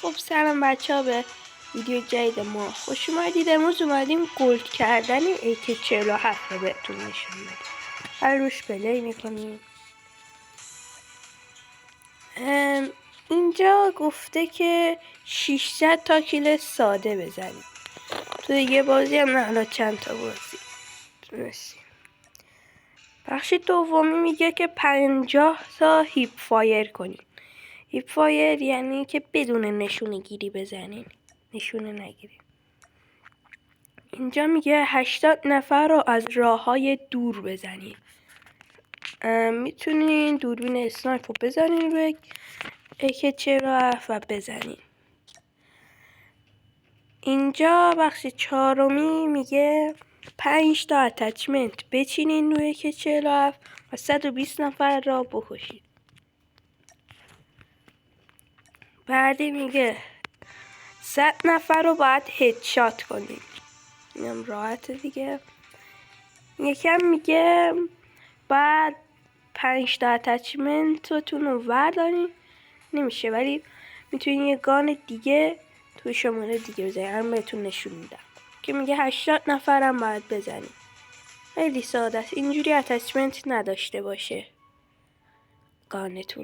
خب سلام بچه ها، به ویدیو جدید ما خوش اومدید. امروز اومدیم گلد کردن AK47 رو بهتون نشون بدیم. هر روش پلی میکنیم. اینجا گفته که 600 تا کیل ساده بزنیم. تو یه بازی هم نه، حالا چند تا بازی تونستیم. بخش دومی میگه که 50 تا هیپ فایر کنیم. هیپ فایر یعنی که بدون نشونه گیری بزنین، نشونه نگیرین. اینجا میگه 80 نفر رو از راههای دور بزنین. میتونین دوربین اسنایپ رو بزنین روی AK47 و بزنین. اینجا بخش چهارمی میگه 5 تا اتچمنت بچینین روی AK47 و 120 نفر را بکشید. بعدی میگه 100 نفر رو باید هدشات کنیم. اینم راحته دیگه. یکم میگه بعد 5 تا اتچمنتتون رو وردارین. نمیشه، ولی میتونین یه گان دیگه توی شماره دیگه بزنین. هم بهتون نشون میدم که میگه 80 نفرم باید بزنین. خیلی ساده است، اینجوری اتچمنت نداشته باشه گانتون.